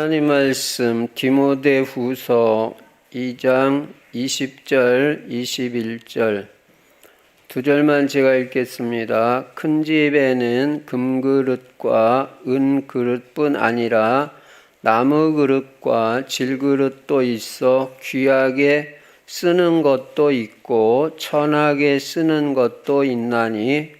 하나님 말씀 디모데후서 2장 20절 21절 두 절만 제가 읽겠습니다. 큰 집에는 금그릇과 은그릇뿐 아니라 나무그릇과 질그릇도 있어 귀하게 쓰는 것도 있고 천하게 쓰는 것도 있나니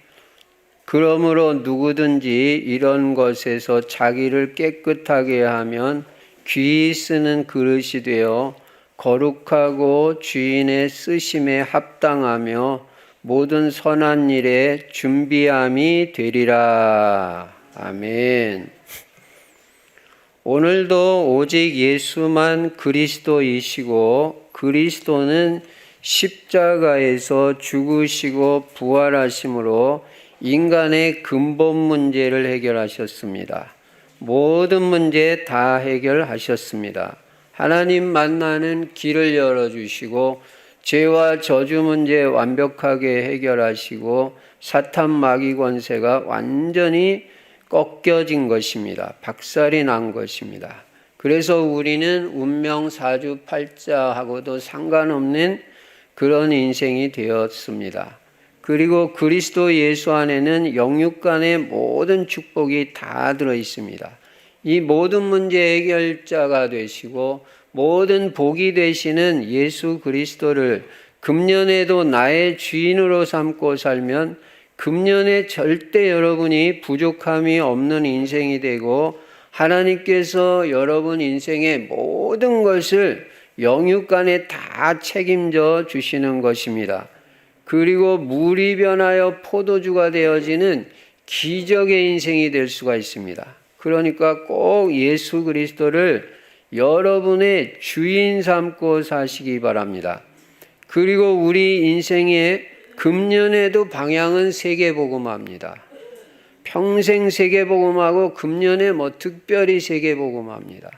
그러므로 누구든지 이런 것에서 자기를 깨끗하게 하면 귀히 쓰는 그릇이 되어 거룩하고 주인의 쓰심에 합당하며 모든 선한 일에 준비함이 되리라. 아멘. 오늘도 오직 예수만 그리스도이시고 그리스도는 십자가에서 죽으시고 부활하심으로 인간의 근본 문제를 해결하셨습니다. 모든 문제 다 해결하셨습니다. 하나님 만나는 길을 열어주시고 죄와 저주 문제 완벽하게 해결하시고 사탄 마귀 권세가 완전히 꺾여진 것입니다. 박살이 난 것입니다. 그래서 우리는 운명 사주팔자하고도 상관없는 그런 인생이 되었습니다. 그리고 그리스도 예수 안에는 영육 간의 모든 축복이 다 들어 있습니다. 이 모든 문제 해결자가 되시고 모든 복이 되시는 예수 그리스도를 금년에도 나의 주인으로 삼고 살면 금년에 절대 여러분이 부족함이 없는 인생이 되고 하나님께서 여러분 인생의 모든 것을 영육 간에 다 책임져 주시는 것입니다. 그리고 물이 변하여 포도주가 되어지는 기적의 인생이 될 수가 있습니다. 그러니까 꼭 예수 그리스도를 여러분의 주인 삼고 사시기 바랍니다. 그리고 우리 인생의 금년에도 방향은 세계복음화입니다. 평생 세계복음하고 금년에 특별히 세계복음화입니다.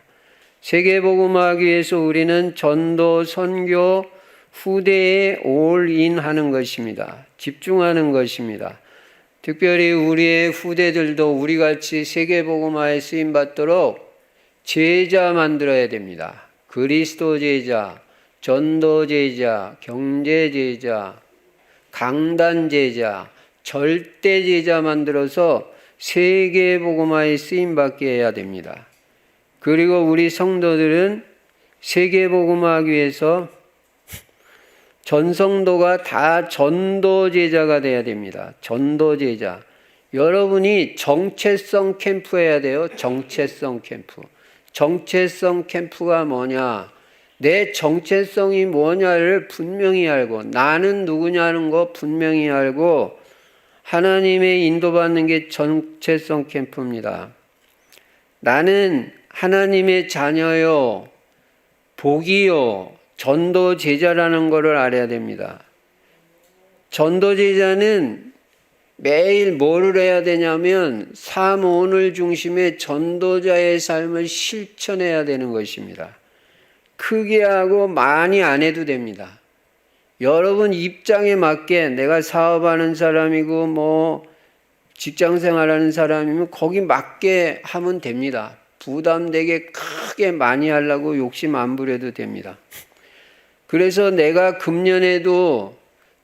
세계복음화하기 위해서 우리는 전도, 선교, 후대에 올인하는 것입니다. 집중하는 것입니다. 특별히 우리의 후대들도 우리같이 세계복음화에 쓰임받도록 제자 만들어야 됩니다. 그리스도 제자, 전도 제자, 경제 제자, 강단 제자, 절대 제자 만들어서 세계복음화에 쓰임받게 해야 됩니다. 그리고 우리 성도들은 세계복음화하기 위해서 전성도가 다 전도제자가 돼야 됩니다. 전도제자. 여러분이 정체성 캠프 해야 돼요. 정체성 캠프. 정체성 캠프가 뭐냐? 내 정체성이 뭐냐를 분명히 알고 나는 누구냐는 거 분명히 알고 하나님의 인도받는 게 정체성 캠프입니다. 나는 하나님의 자녀요. 복이요. 전도 제자라는 것을 알아야 됩니다. 전도 제자는 매일 뭐를 해야 되냐면 삶 오늘 중심의 전도자의 삶을 실천해야 되는 것입니다. 크게 하고 많이 안 해도 됩니다. 여러분 입장에 맞게 내가 사업하는 사람이고 직장 생활하는 사람이면 거기 맞게 하면 됩니다. 부담되게 크게 많이 하려고 욕심 안 부려도 됩니다. 그래서 내가 금년에도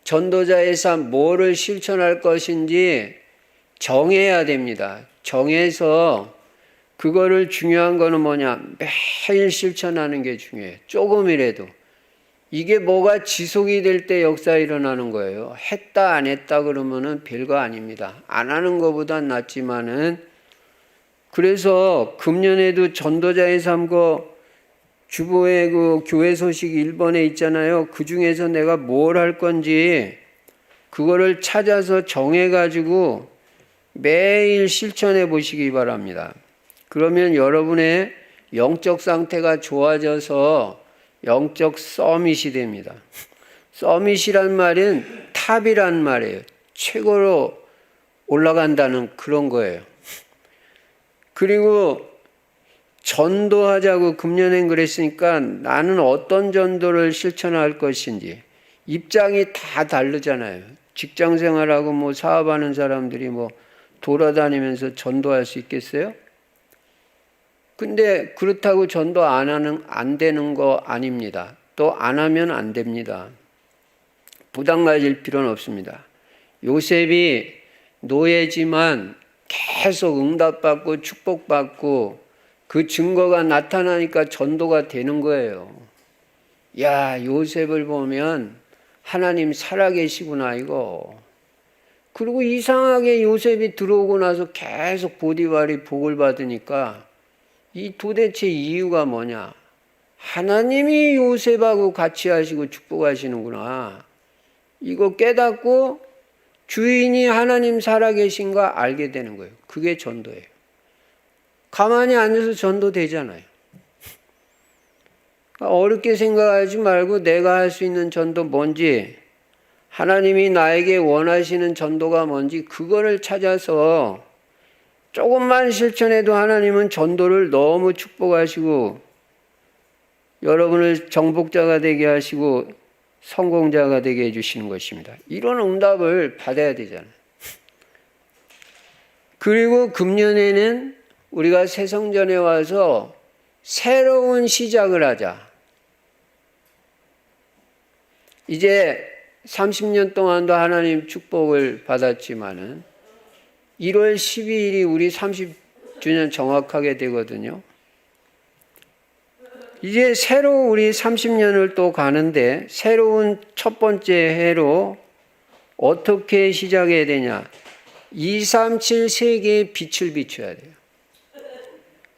전도자의 삶 뭐를 실천할 것인지 정해야 됩니다. 정해서 그거를 중요한 거는 뭐냐? 매일 실천하는 게 중요해요. 조금이라도. 이게 뭐가 지속이 될 때 역사 일어나는 거예요. 했다 안 했다 그러면은 별거 아닙니다. 안 하는 것보단 낫지만은 그래서 금년에도 전도자의 삶 주보에 교회 소식 1번에 있잖아요. 그 중에서 내가 뭘 할 건지 그거를 찾아서 정해가지고 매일 실천해 보시기 바랍니다. 그러면 여러분의 영적 상태가 좋아져서 영적 서밋이 됩니다. 서밋이란 말은 탑이란 말이에요. 최고로 올라간다는 그런 거예요. 그리고 전도하자고 금년엔 그랬으니까 나는 어떤 전도를 실천할 것인지 입장이 다 다르잖아요. 직장 생활하고 사업하는 사람들이 돌아다니면서 전도할 수 있겠어요? 근데 그렇다고 전도 안 되는 거 아닙니다. 또 안 하면 안 됩니다. 부담 가질 필요는 없습니다. 요셉이 노예지만 계속 응답받고 축복받고 그 증거가 나타나니까 전도가 되는 거예요. 야, 요셉을 보면 하나님 살아계시구나 이거. 그리고 이상하게 요셉이 들어오고 나서 계속 보디발이 복을 받으니까 이 도대체 이유가 뭐냐? 하나님이 요셉하고 같이 하시고 축복하시는구나. 이거 깨닫고 주인이 하나님 살아계신 거 알게 되는 거예요. 그게 전도예요. 가만히 앉아서 전도 되잖아요. 어렵게 생각하지 말고 내가 할 수 있는 전도 뭔지, 하나님이 나에게 원하시는 전도가 뭔지 그거를 찾아서 조금만 실천해도 하나님은 전도를 너무 축복하시고 여러분을 정복자가 되게 하시고 성공자가 되게 해주시는 것입니다. 이런 응답을 받아야 되잖아요. 그리고 금년에는 우리가 새성전에 와서 새로운 시작을 하자. 이제 30년 동안도 하나님 축복을 받았지만은 1월 12일이 우리 30주년 정확하게 되거든요. 이제 새로 우리 30년을 또 가는데 새로운 첫 번째 해로 어떻게 시작해야 되냐. 237 세 개의 빛을 비춰야 돼요.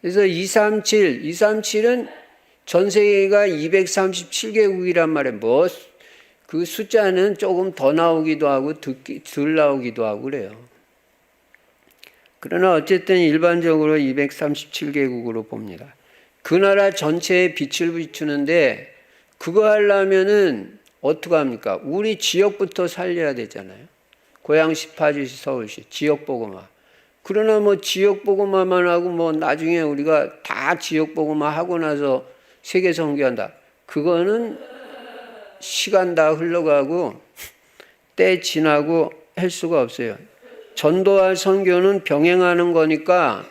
그래서 237은 전 세계가 237개국이란 말이에요. 그 숫자는 조금 더 나오기도 하고 덜 나오기도 하고 그래요. 그러나 어쨌든 일반적으로 237개국으로 봅니다. 그 나라 전체에 빛을 비추는데 그거 하려면은 어떻게 합니까? 우리 지역부터 살려야 되잖아요. 고양시, 파주시, 서울시 지역 복음화. 그러나 뭐 지역 복음화만 하고 뭐 나중에 우리가 다 지역 복음화 하고 나서 세계 선교한다. 그거는 시간 다 흘러가고 때 지나고 할 수가 없어요. 전도와 선교는 병행하는 거니까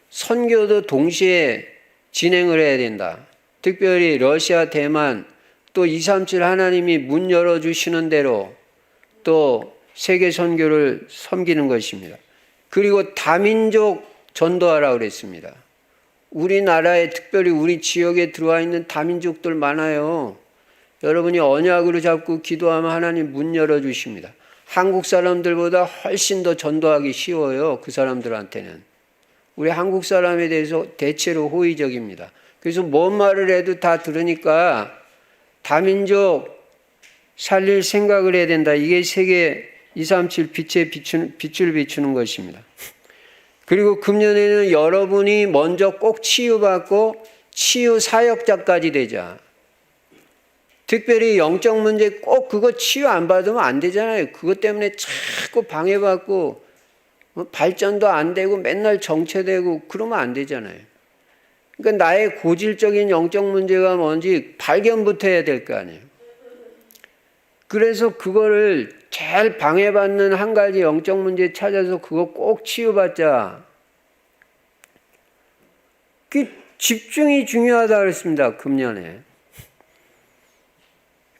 선교도 동시에 진행을 해야 된다. 특별히 러시아, 대만 또 237 하나님이 문 열어주시는 대로 또 세계 선교를 섬기는 것입니다. 그리고 다민족 전도하라고 그랬습니다. 우리나라에 특별히 우리 지역에 들어와 있는 다민족들 많아요. 여러분이 언약으로 잡고 기도하면 하나님 문 열어주십니다. 한국 사람들보다 훨씬 더 전도하기 쉬워요. 그 사람들한테는. 우리 한국 사람에 대해서 대체로 호의적입니다. 그래서 뭔 말을 해도 다 들으니까 다민족 살릴 생각을 해야 된다. 이게 세계 237 빛을 비추는 것입니다. 그리고 금년에는 여러분이 먼저 꼭 치유받고 치유 사역자까지 되자. 특별히 영적 문제 꼭 그거 치유 안 받으면 안 되잖아요. 그것 때문에 자꾸 방해받고 발전도 안 되고 맨날 정체되고 그러면 안 되잖아요. 그러니까 나의 고질적인 영적 문제가 뭔지 발견부터 해야 될 거 아니에요. 그래서 그거를 제일 방해받는 한 가지 영적 문제 찾아서 그거 꼭 치유받자. 그 집중이 중요하다 그랬습니다. 금년에.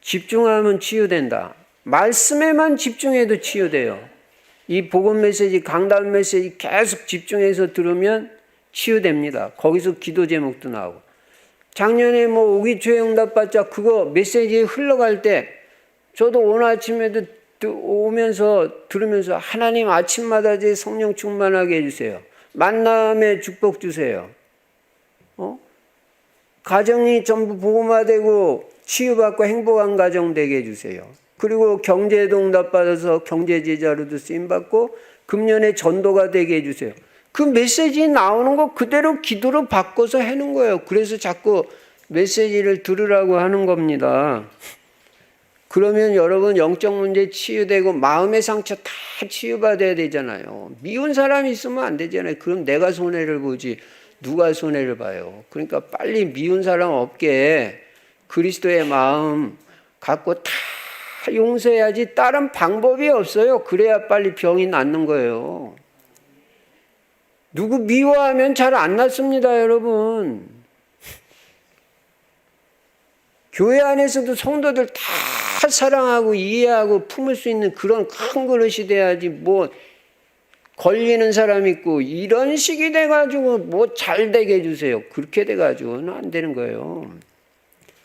집중하면 치유된다. 말씀에만 집중해도 치유돼요. 이 복음 메시지, 강단 메시지 계속 집중해서 들으면 치유됩니다. 거기서 기도 제목도 나오고. 작년에 뭐 오기초에 응답받자 그거 메시지 흘러갈 때 저도 오늘 아침에도 오면서 들으면서 하나님 아침마다 제 성령 충만하게 해주세요. 만남의 축복 주세요. 가정이 전부 복음화되고 치유받고 행복한 가정 되게 해주세요. 그리고 경제도 응답받아서 경제제자로도 쓰임받고 금년에 전도가 되게 해주세요. 그 메시지 나오는 거 그대로 기도로 바꿔서 해놓은 거예요. 그래서 자꾸 메시지를 들으라고 하는 겁니다. 그러면 여러분 영적 문제 치유되고 마음의 상처 다 치유받아야 되잖아요. 미운 사람이 있으면 안 되잖아요. 그럼 내가 손해를 보지 누가 손해를 봐요. 그러니까 빨리 미운 사람 없게 그리스도의 마음 갖고 다 용서해야지 다른 방법이 없어요. 그래야 빨리 병이 낫는 거예요. 누구 미워하면 잘 안 났습니다, 여러분. 교회 안에서도 성도들 다 사랑하고 이해하고 품을 수 있는 그런 큰 그릇이 돼야지, 뭐 걸리는 사람 있고 이런 식이 돼가지고 뭐 잘 되게 해주세요. 그렇게 돼가지고는 안 되는 거예요.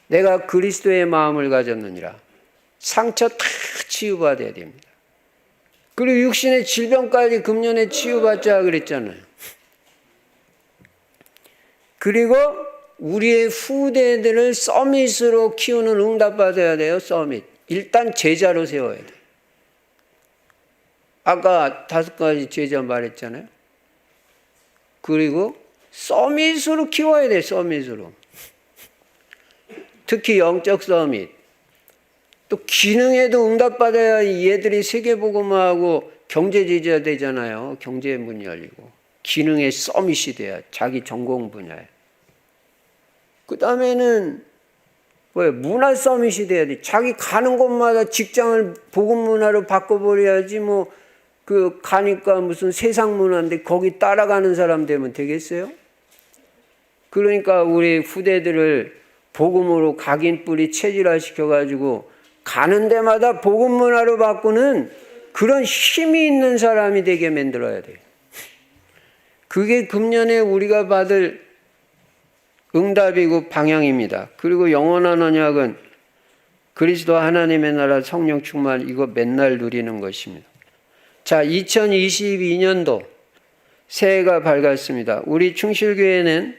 내가 그리스도의 마음을 가졌느니라. 상처 다 치유받아야 됩니다. 그리고 육신의 질병까지 금년에 치유받자 그랬잖아요. 그리고 우리의 후대들을 서밋으로 키우는 응답받아야 돼요. 서밋. 일단 제자로 세워야 돼요. 아까 5가지 제자 말했잖아요. 그리고 서밋으로 키워야 돼요. 서밋으로. 특히 영적 서밋. 또 기능에도 응답받아야 얘들이 세계복음화하고 경제제자 되잖아요. 경제의 문이 열리고. 기능의 서밋이 돼야 자기 전공 분야에. 그 다음에는 뭐예요? 문화 서밋이 돼야 돼. 자기 가는 곳마다 직장을 복음 문화로 바꿔버려야지 뭐 그 가니까 무슨 세상 문화인데 거기 따라가는 사람 되면 되겠어요? 그러니까 우리 후대들을 복음으로 각인 뿌리 체질화 시켜가지고 가는 데마다 복음 문화로 바꾸는 그런 힘이 있는 사람이 되게 만들어야 돼요. 그게 금년에 우리가 받을 응답이고 방향입니다. 그리고 영원한 언약은 그리스도 하나님의 나라 성령 충만, 이거 맨날 누리는 것입니다. 자, 2022년도 새해가 밝았습니다. 우리 충실교회는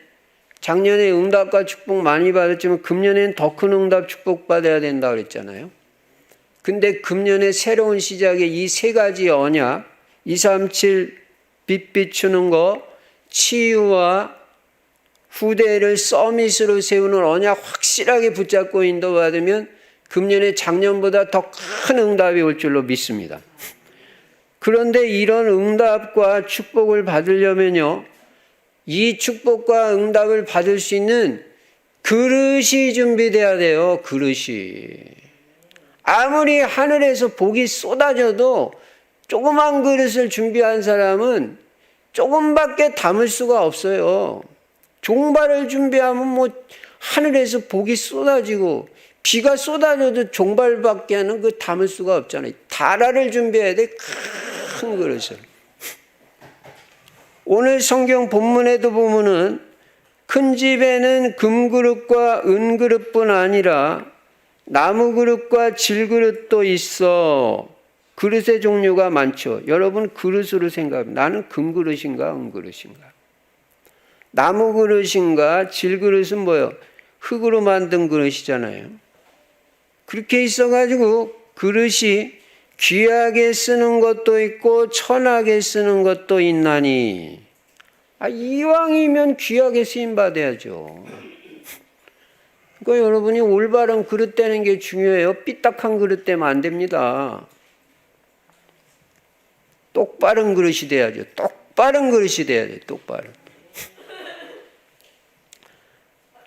작년에 응답과 축복 많이 받았지만 금년에는 더 큰 응답 축복 받아야 된다 그랬잖아요. 근데 금년에 새로운 시작에 이 3가지 언약, 237 빛 비추는 거, 치유와 후대를 서밋으로 세우는 언약 확실하게 붙잡고 인도받으면 금년에 작년보다 더 큰 응답이 올 줄로 믿습니다. 그런데 이런 응답과 축복을 받으려면요, 이 축복과 응답을 받을 수 있는 그릇이 준비돼야 돼요. 그릇이. 아무리 하늘에서 복이 쏟아져도 조그만 그릇을 준비한 사람은 조금밖에 담을 수가 없어요. 종발을 준비하면 뭐 하늘에서 복이 쏟아지고 비가 쏟아져도 종발밖에 하는 그 담을 수가 없잖아요. 다라를 준비해야 돼. 큰 그릇을. 오늘 성경 본문에도 보면은 큰 집에는 금그릇과 은그릇뿐 아니라 나무그릇과 질그릇도 있어. 그릇의 종류가 많죠. 여러분 그릇으로 생각합니다. 나는 금그릇인가 은그릇인가? 나무그릇인가 질그릇은 뭐예요? 흙으로 만든 그릇이잖아요. 그렇게 있어가지고 그릇이 귀하게 쓰는 것도 있고 천하게 쓰는 것도 있나니, 이왕이면 귀하게 쓰임 받아야죠. 그러니까 여러분이 올바른 그릇 되는 게 중요해요. 삐딱한 그릇 되면 안 됩니다. 똑바른 그릇이 돼야죠. 똑바른 그릇이 돼야 돼요. 똑바른.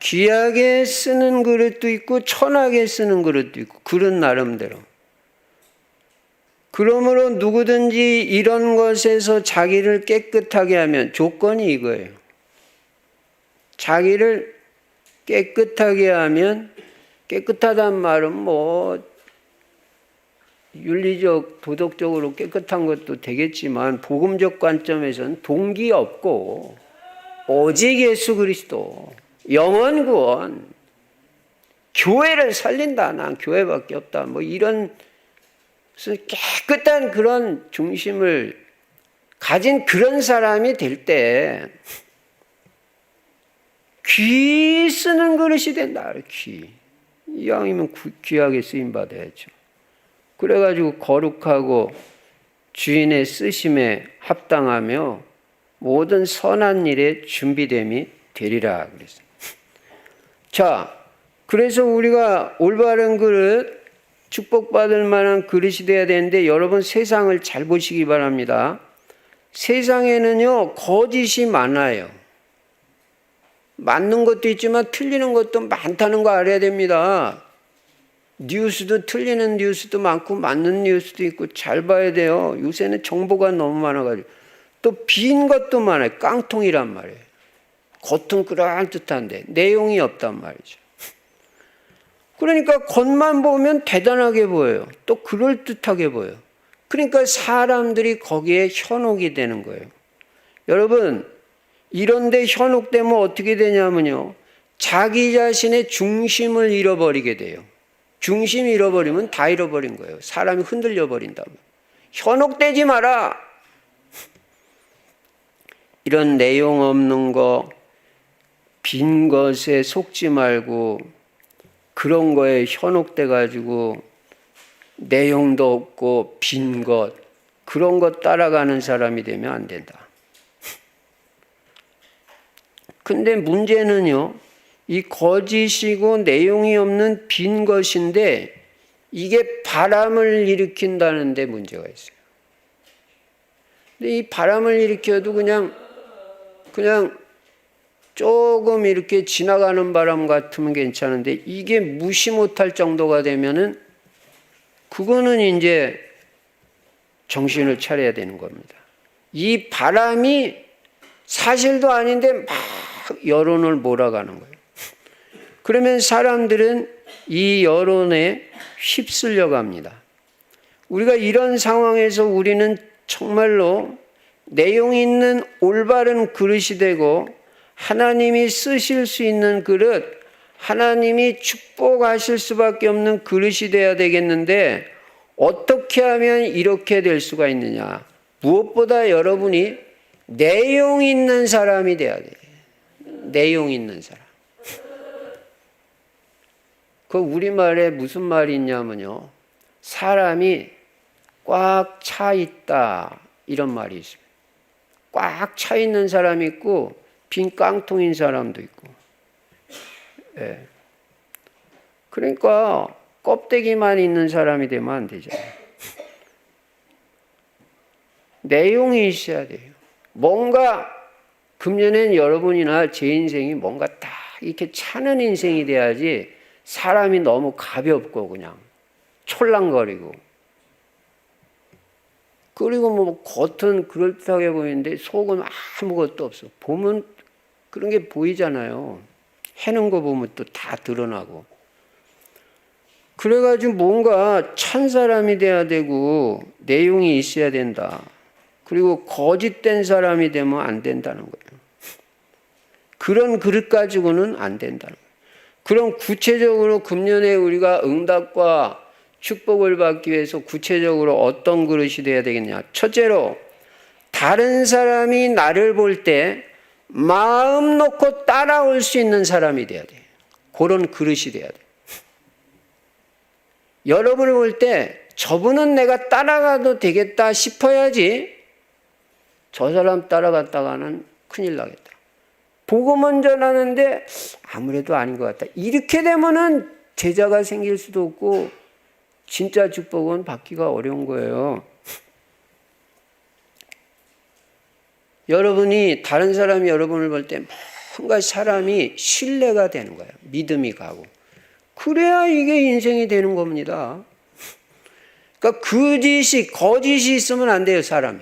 귀하게 쓰는 그릇도 있고 천하게 쓰는 그릇도 있고, 그릇 나름대로. 그러므로 누구든지 이런 것에서 자기를 깨끗하게 하면, 조건이 이거예요. 자기를 깨끗하게 하면, 깨끗하다는 말은 뭐 윤리적 도덕적으로 깨끗한 것도 되겠지만 복음적 관점에서는 동기 없고 오직 예수 그리스도, 영원 구원, 교회를 살린다, 난 교회밖에 없다, 뭐 이런 깨끗한 그런 중심을 가진 그런 사람이 될 때 귀 쓰는 그릇이 된다. 귀. 이왕이면 귀하게 쓰임 받아야죠. 그래가지고 거룩하고 주인의 쓰심에 합당하며 모든 선한 일에 준비됨이 되리라 그랬어요. 자, 그래서 우리가 올바른 그릇, 축복받을 만한 그릇이 돼야 되는데, 여러분 세상을 잘 보시기 바랍니다. 세상에는요 거짓이 많아요. 맞는 것도 있지만 틀리는 것도 많다는 거 알아야 됩니다. 뉴스도 틀리는 뉴스도 많고 맞는 뉴스도 있고 잘 봐야 돼요. 요새는 정보가 너무 많아가지고 또 빈 것도 많아요. 깡통이란 말이에요. 겉은 그럴듯한데 내용이 없단 말이죠. 그러니까 겉만 보면 대단하게 보여요. 또 그럴듯하게 보여요. 그러니까 사람들이 거기에 현혹이 되는 거예요. 여러분, 이런데 현혹되면 어떻게 되냐면요, 자기 자신의 중심을 잃어버리게 돼요. 중심 잃어버리면 다 잃어버린 거예요. 사람이 흔들려 버린다면. 현혹되지 마라. 이런 내용 없는 거, 빈 것에 속지 말고 그런 거에 현혹돼 가지고 내용도 없고 빈 것, 그런 것 따라가는 사람이 되면 안 된다. 근데 문제는요, 이 거짓이고 내용이 없는 빈 것인데 이게 바람을 일으킨다는데 문제가 있어요. 근데 이 바람을 일으켜도 그냥 조금 이렇게 지나가는 바람 같으면 괜찮은데 이게 무시 못할 정도가 되면은 그거는 이제 정신을 차려야 되는 겁니다. 이 바람이 사실도 아닌데 막 여론을 몰아가는 거예요. 그러면 사람들은 이 여론에 휩쓸려 갑니다. 우리가 이런 상황에서 우리는 정말로 내용 있는 올바른 그릇이 되고 하나님이 쓰실 수 있는 그릇, 하나님이 축복하실 수밖에 없는 그릇이 돼야 되겠는데 어떻게 하면 이렇게 될 수가 있느냐? 무엇보다 여러분이 내용 있는 사람이 돼야 돼요. 내용 있는 사람. 그 우리말에 무슨 말이 있냐면요, 사람이 꽉 차 있다, 이런 말이 있습니다. 꽉 차 있는 사람이 있고 빈 깡통인 사람도 있고. 예. 그러니까 껍데기만 있는 사람이 되면 안 되잖아요. 내용이 있어야 돼요. 뭔가 금년엔 여러분이나 제 인생이 뭔가 딱 이렇게 차는 인생이 돼야지 사람이 너무 가볍고 그냥 촐랑거리고, 그리고 뭐 겉은 그럴듯하게 보이는데 속은 아무것도 없어. 보면 그런 게 보이잖아요. 해는 거 보면 또 다 드러나고. 그래가지고 뭔가 찬 사람이 돼야 되고 내용이 있어야 된다. 그리고 거짓된 사람이 되면 안 된다는 거예요. 그런 그릇 가지고는 안 된다는 거예요. 그럼 구체적으로 금년에 우리가 응답과 축복을 받기 위해서 구체적으로 어떤 그릇이 돼야 되겠냐? 첫째로, 다른 사람이 나를 볼 때 마음 놓고 따라올 수 있는 사람이 돼야 돼요. 그런 그릇이 돼야 돼요. 여러분을 볼 때 저분은 내가 따라가도 되겠다 싶어야지 저 사람 따라갔다가는 큰일 나겠다. 복음은 전하는데 아무래도 아닌 것 같다. 이렇게 되면은 제자가 생길 수도 없고 진짜 축복은 받기가 어려운 거예요. 여러분이, 다른 사람이 여러분을 볼 때 뭔가 사람이 신뢰가 되는 거예요. 믿음이 가고. 그래야 이게 인생이 되는 겁니다. 그러니까 거짓이 있으면 안 돼요, 사람이.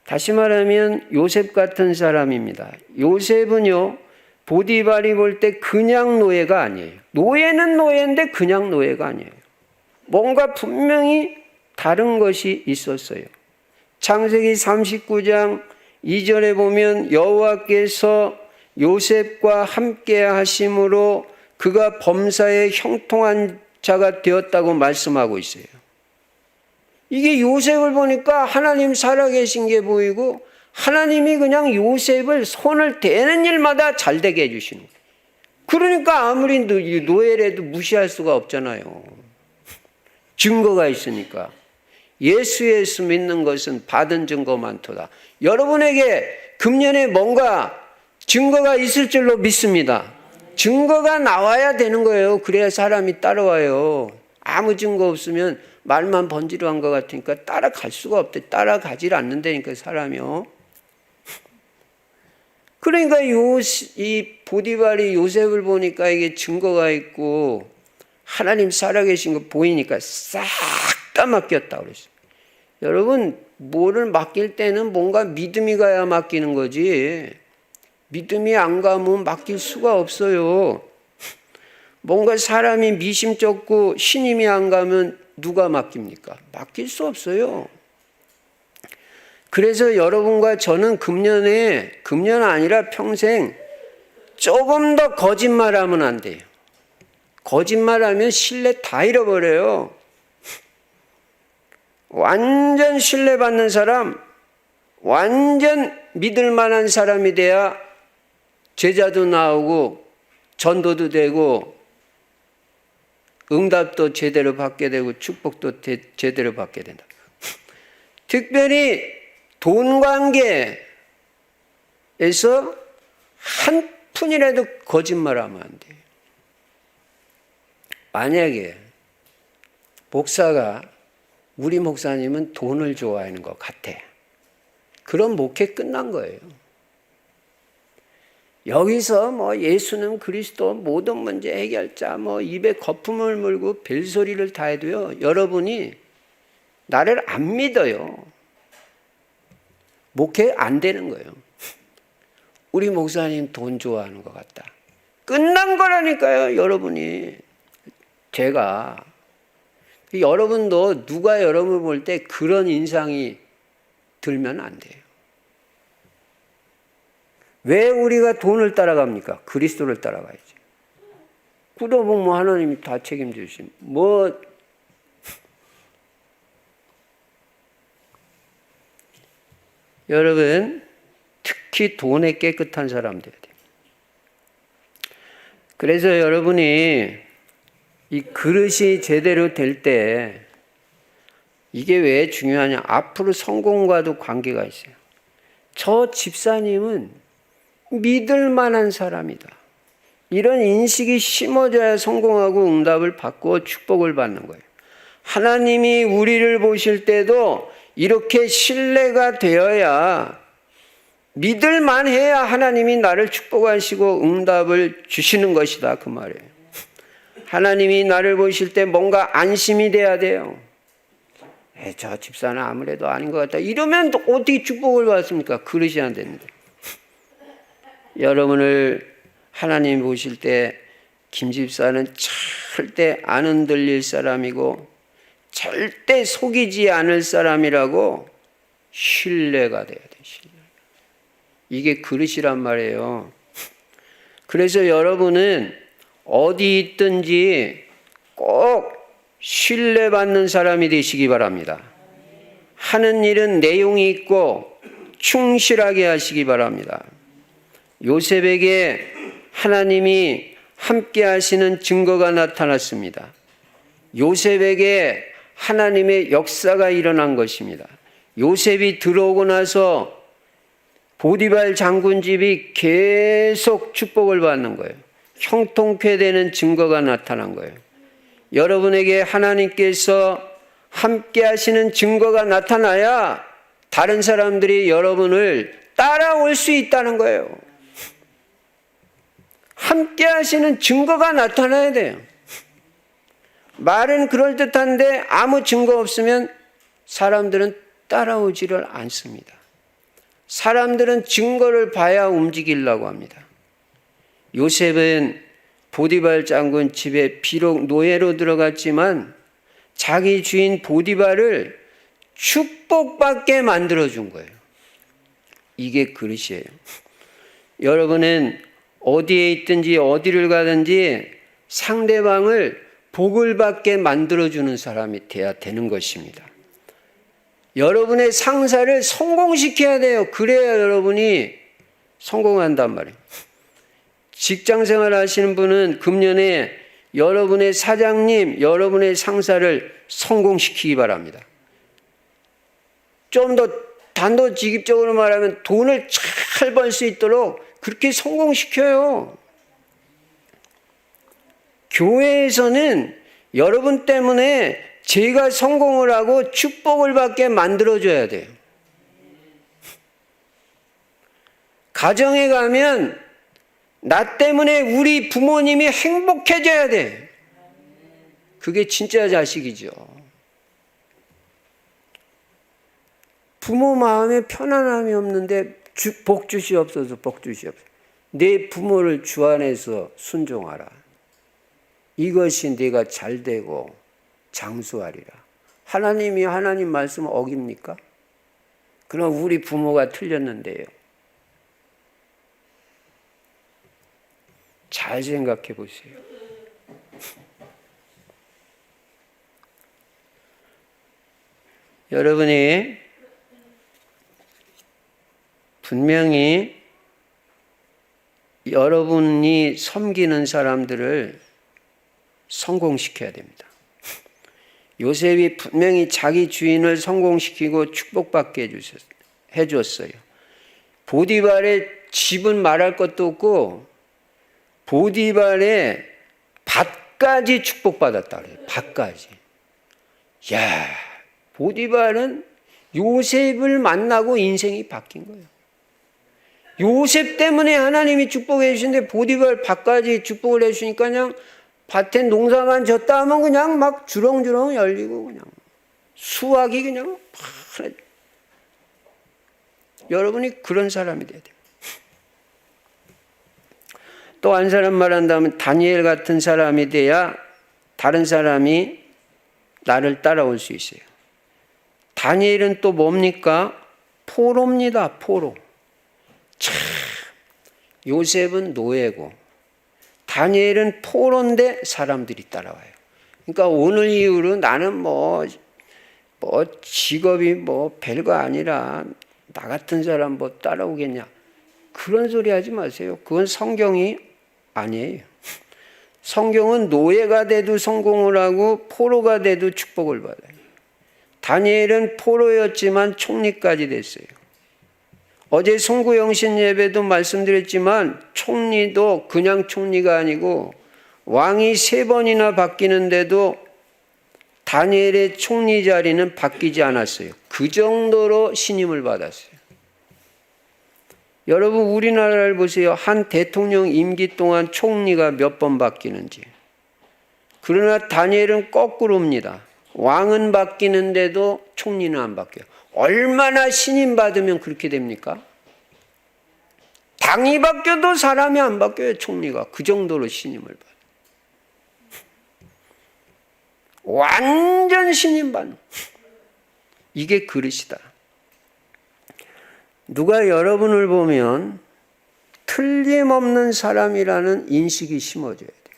다시 말하면 요셉 같은 사람입니다. 요셉은요, 보디발이 볼 때 그냥 노예가 아니에요. 노예는 노예인데 그냥 노예가 아니에요. 뭔가 분명히 다른 것이 있었어요. 창세기 39장 2절에 보면 여호와께서 요셉과 함께 하심으로 그가 범사에 형통한 자가 되었다고 말씀하고 있어요. 이게 요셉을 보니까 하나님 살아계신 게 보이고 하나님이 그냥 요셉을 손을 대는 일마다 잘 되게 해주시는 거예요. 그러니까 아무리 노예라도 무시할 수가 없잖아요. 증거가 있으니까. 예수 믿는 것은 받은 증거 많도다. 여러분에게 금년에 뭔가 증거가 있을 줄로 믿습니다. 증거가 나와야 되는 거예요. 그래야 사람이 따라와요. 아무 증거 없으면 말만 번지르한 것 같으니까 따라갈 수가 없대. 따라가질 않는다니까, 사람이요. 그러니까 이 보디발이 요셉을 보니까 이게 증거가 있고 하나님 살아계신 거 보이니까 싹 다 맡겼다 그랬어요. 여러분, 뭐를 맡길 때는 뭔가 믿음이 가야 맡기는 거지. 믿음이 안 가면 맡길 수가 없어요. 뭔가 사람이 미심쩍고 신임이 안 가면 누가 맡깁니까? 맡길 수 없어요. 그래서 여러분과 저는 금년 아니라 평생 조금 더 거짓말하면 안 돼요. 거짓말하면 신뢰 다 잃어버려요. 완전 신뢰받는 사람, 완전 믿을 만한 사람이 돼야 제자도 나오고 전도도 되고 응답도 제대로 받게 되고 축복도 제대로 받게 된다. 특별히 돈 관계에서 한 푼이라도 거짓말하면 안 돼요. 만약에 목사가 우리 목사님은 돈을 좋아하는 것 같아. 그럼 목회 끝난 거예요. 여기서 뭐 예수는 그리스도 모든 문제 해결자 뭐 입에 거품을 물고 벨소리를 다 해도요. 여러분이 나를 안 믿어요. 목회 안 되는 거예요. 우리 목사님 돈 좋아하는 것 같다. 끝난 거라니까요. 여러분이. 제가 여러분도 누가 여러분을 볼 때 그런 인상이 들면 안 돼요. 왜 우리가 돈을 따라갑니까? 그리스도를 따라가야지. 그러면 뭐 하나님이 다 책임져 주신 뭐 여러분 특히 돈에 깨끗한 사람 돼야 돼요. 그래서 여러분이 이 그릇이 제대로 될 때 이게 왜 중요하냐? 앞으로 성공과도 관계가 있어요. 저 집사님은 믿을 만한 사람이다. 이런 인식이 심어져야 성공하고 응답을 받고 축복을 받는 거예요. 하나님이 우리를 보실 때도 이렇게 신뢰가 되어야 믿을 만해야 하나님이 나를 축복하시고 응답을 주시는 것이다. 그 말이에요. 하나님이 나를 보실 때 뭔가 안심이 돼야 돼요. 저 집사는 아무래도 아닌 것 같다. 이러면 어떻게 축복을 받습니까? 그릇이 안 되는데. 여러분을 하나님 보실 때 김 집사는 절대 안 흔들릴 사람이고 절대 속이지 않을 사람이라고 신뢰가 돼야 돼. 신뢰. 이게 그릇이란 말이에요. 그래서 여러분은 어디 있든지 꼭 신뢰받는 사람이 되시기 바랍니다. 하는 일은 내용이 있고 충실하게 하시기 바랍니다. 요셉에게 하나님이 함께 하시는 증거가 나타났습니다. 요셉에게 하나님의 역사가 일어난 것입니다. 요셉이 들어오고 나서 보디발 장군 집이 계속 축복을 받는 거예요. 형통케되는 증거가 나타난 거예요. 여러분에게 하나님께서 함께 하시는 증거가 나타나야 다른 사람들이 여러분을 따라올 수 있다는 거예요. 함께 하시는 증거가 나타나야 돼요. 말은 그럴듯한데 아무 증거 없으면 사람들은 따라오지를 않습니다. 사람들은 증거를 봐야 움직이려고 합니다. 요셉은 보디발 장군 집에 비록 노예로 들어갔지만 자기 주인 보디발을 축복받게 만들어준 거예요. 이게 그릇이에요. 여러분은 어디에 있든지 어디를 가든지 상대방을 복을 받게 만들어주는 사람이 돼야 되는 것입니다. 여러분의 상사를 성공시켜야 돼요. 그래야 여러분이 성공한단 말이에요. 직장생활 하시는 분은 금년에 여러분의 사장님, 여러분의 상사를 성공시키기 바랍니다. 좀 더 단도직입적으로 말하면 돈을 잘 벌 수 있도록 그렇게 성공시켜요. 교회에서는 여러분 때문에 제가 성공을 하고 축복을 받게 만들어줘야 돼요. 가정에 가면 나 때문에 우리 부모님이 행복해져야 돼. 그게 진짜 자식이죠. 부모 마음에 편안함이 없는데 복 주시옵소서, 복 주시옵소서. 내 부모를 주 안에서 순종하라. 이것이 네가 잘되고 장수하리라. 하나님이 하나님 말씀 어깁니까? 그럼 우리 부모가 틀렸는데요. 잘 생각해 보세요. 여러분이 분명히 여러분이 섬기는 사람들을 성공시켜야 됩니다. 요셉이 분명히 자기 주인을 성공시키고 축복받게 해줬어요. 보디발의 집은 말할 것도 없고 보디발의 밭까지 축복받았다 그래요. 밭까지. 야, 보디발은 요셉을 만나고 인생이 바뀐 거예요. 요셉 때문에 하나님이 축복해 주시는데 보디발 밭까지 축복을 해 주시니까 그냥 밭에 농사만 졌다 하면 그냥 막 주렁주렁 열리고 그냥 수확이 그냥 파래. 여러분이 그런 사람이 돼야 돼요. 또 한 사람 말한다면 다니엘 같은 사람이 돼야 다른 사람이 나를 따라올 수 있어요. 다니엘은 또 뭡니까? 포로입니다. 포로. 참, 요셉은 노예고 다니엘은 포로인데 사람들이 따라와요. 그러니까 오늘 이후로 나는 뭐 직업이 별거 아니라 나 같은 사람 따라오겠냐. 그런 소리 하지 마세요. 그건 성경이 아니에요. 성경은 노예가 돼도 성공을 하고 포로가 돼도 축복을 받아요. 다니엘은 포로였지만 총리까지 됐어요. 어제 송구영신 예배도 말씀드렸지만 총리도 그냥 총리가 아니고 왕이 3번이나 바뀌는데도 다니엘의 총리 자리는 바뀌지 않았어요. 그 정도로 신임을 받았어요. 여러분 우리나라를 보세요. 한 대통령 임기 동안 총리가 몇 번 바뀌는지. 그러나 다니엘은 거꾸로입니다. 왕은 바뀌는데도 총리는 안 바뀌어요. 얼마나 신임 받으면 그렇게 됩니까? 당이 바뀌어도 사람이 안 바뀌어요. 총리가. 그 정도로 신임을 받아요. 완전 신임 받는. 이게 그릇이다. 누가 여러분을 보면 틀림없는 사람이라는 인식이 심어져야 돼요.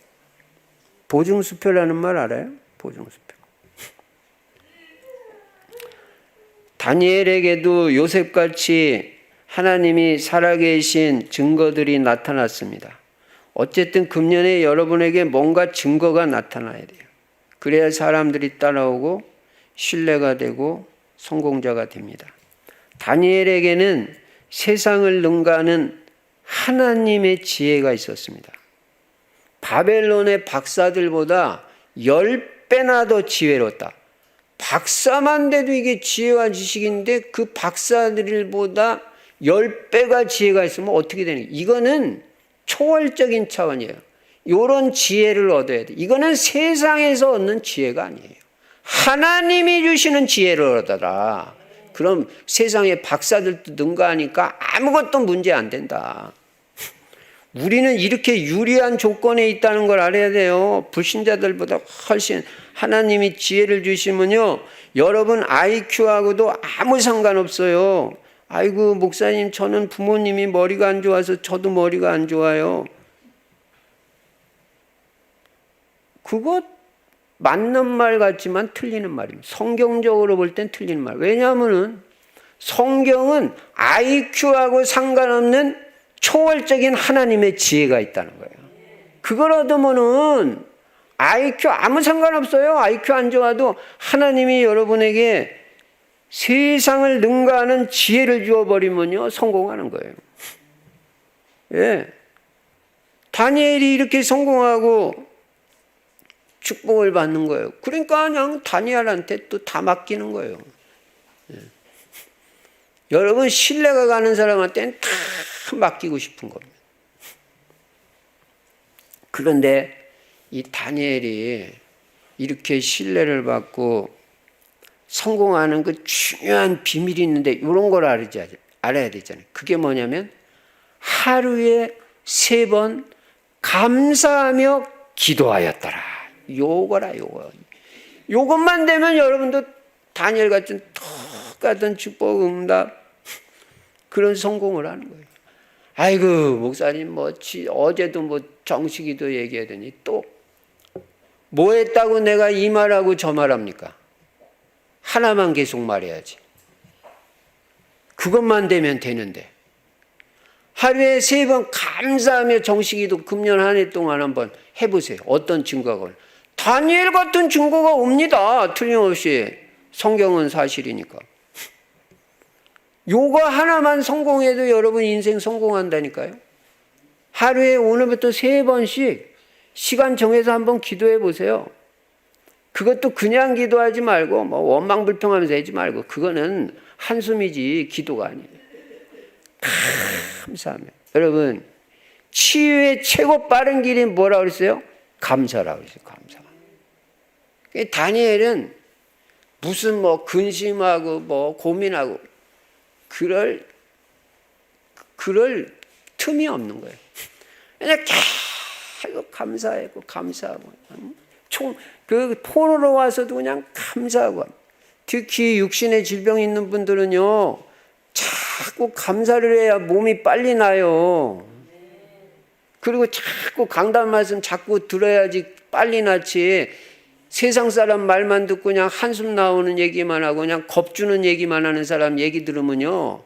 보증수표라는 말 알아요? 보증수표. 다니엘에게도 요셉같이 하나님이 살아계신 증거들이 나타났습니다. 어쨌든 금년에 여러분에게 뭔가 증거가 나타나야 돼요. 그래야 사람들이 따라오고 신뢰가 되고 성공자가 됩니다. 다니엘에게는 세상을 능가하는 하나님의 지혜가 있었습니다. 바벨론의 박사들보다 10배나 더 지혜롭다. 박사만 돼도 이게 지혜와 지식인데 그 박사들보다 10배가 지혜가 있으면 어떻게 되는 거예요? 이거는 초월적인 차원이에요. 이런 지혜를 얻어야 돼. 이거는 세상에서 얻는 지혜가 아니에요. 하나님이 주시는 지혜를 얻어라. 그럼 세상에 박사들도 능가하니까 아무것도 문제 안 된다. 우리는 이렇게 유리한 조건에 있다는 걸 알아야 돼요. 불신자들보다 훨씬 하나님이 지혜를 주시면요. 여러분 IQ하고도 아무 상관없어요. 아이고 목사님 저는 부모님이 머리가 안 좋아서 저도 머리가 안 좋아요. 그거 맞는 말 같지만 틀리는 말입니다. 성경적으로 볼 땐 틀리는 말. 왜냐하면 성경은 IQ하고 상관없는 초월적인 하나님의 지혜가 있다는 거예요. 그걸 얻으면은 IQ 아무 상관없어요. IQ 안 좋아도 하나님이 여러분에게 세상을 능가하는 지혜를 주어버리면요 성공하는 거예요. 예. 다니엘이 이렇게 성공하고 축복을 받는 거예요. 그러니까 그냥 다니엘한테 또 다 맡기는 거예요. 예. 여러분 신뢰가 가는 사람한테는 다 맡기고 싶은 겁니다. 그런데 이 다니엘이 이렇게 신뢰를 받고 성공하는 그 중요한 비밀이 있는데 이런 걸 알아야 되잖아요. 그게 뭐냐면 하루에 3번 감사하며 기도하였더라. 요거라 요거. 요것만 되면 여러분도 다니엘 같은 똑같은 축복 응답 그런 성공을 하는 거예요. 아이고 목사님 어제도 정식기도 얘기하더니 또 뭐 했다고 내가 이 말하고 저 말합니까? 하나만 계속 말해야지. 그것만 되면 되는데 하루에 3번 감사하며 정식기도 금년 한 해 동안 한번 해보세요. 어떤 증거가 다니엘 같은 증거가 옵니다. 틀림없이. 성경은 사실이니까. 요거 하나만 성공해도 여러분 인생 성공한다니까요. 하루에 오늘부터 3번씩 시간 정해서 한번 기도해 보세요. 그것도 그냥 기도하지 말고 원망불평하면서 하지 말고 그거는 한숨이지 기도가 아니에요. 감사하며. 여러분 치유의 최고 빠른 길이 뭐라고 그랬어요? 감사라고 그랬어요. 감사. 다니엘은 무슨 근심하고 고민하고 그럴 틈이 없는 거예요. 그냥 계속 감사하고 포로로 와서도 그냥 감사하고. 특히 육신의 질병이 있는 분들은요 자꾸 감사를 해야 몸이 빨리 나요. 그리고 자꾸 강단 말씀 자꾸 들어야지 빨리 낫지. 세상 사람 말만 듣고 그냥 한숨 나오는 얘기만 하고 그냥 겁주는 얘기만 하는 사람 얘기 들으면요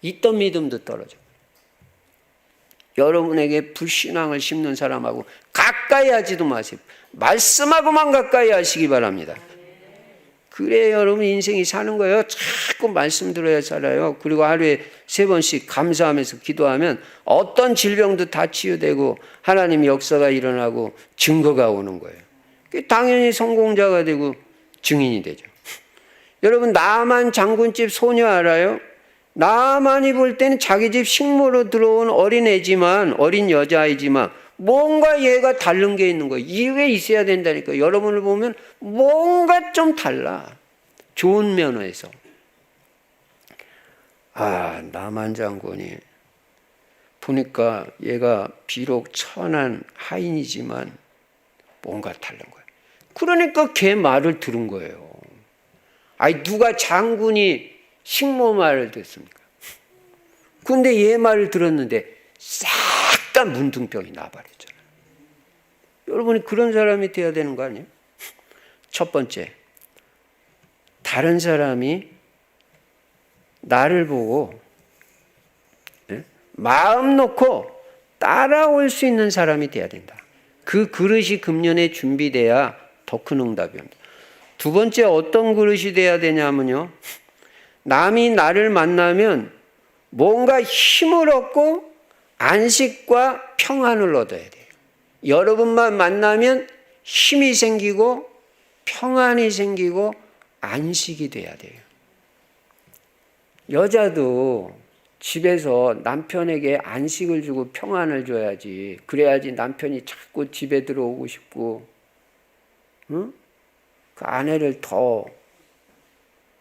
있던 믿음도 떨어져. 여러분에게 불신앙을 심는 사람하고 가까이 하지도 마세요. 말씀하고만 가까이 하시기 바랍니다. 그래 여러분 인생이 사는 거예요. 자꾸 말씀 들어야 살아요. 그리고 하루에 3번씩 감사하면서 기도하면 어떤 질병도 다 치유되고 하나님의 역사가 일어나고 증거가 오는 거예요. 당연히 성공자가 되고 증인이 되죠. 여러분 나만 장군집 소녀 알아요? 나만이 볼 때는 자기 집 식모로 들어온 어린 여자아이지만 뭔가 얘가 다른 게 있는 거예요. 이게 있어야 된다니까. 여러분을 보면 뭔가 좀 달라. 좋은 면에서. 나만 장군이 보니까 얘가 비록 천한 하인이지만 뭔가 다른 거예요. 그러니까 걔 말을 들은 거예요. 누가 장군이 식모 말을 듣습니까? 근데 얘 말을 들었는데 싹 다 문둥병이 나버렸잖아요. 여러분이 그런 사람이 돼야 되는 거 아니에요? 첫 번째, 다른 사람이 나를 보고 마음 놓고 따라올 수 있는 사람이 돼야 된다. 그 그릇이 금년에 준비돼야 더 큰 응답이 옵니다. 두 번째 어떤 그릇이 돼야 되냐면요. 남이 나를 만나면 뭔가 힘을 얻고 안식과 평안을 얻어야 돼요. 여러분만 만나면 힘이 생기고 평안이 생기고 안식이 돼야 돼요. 여자도 집에서 남편에게 안식을 주고 평안을 줘야지. 그래야지 남편이 자꾸 집에 들어오고 싶고 그 아내를 더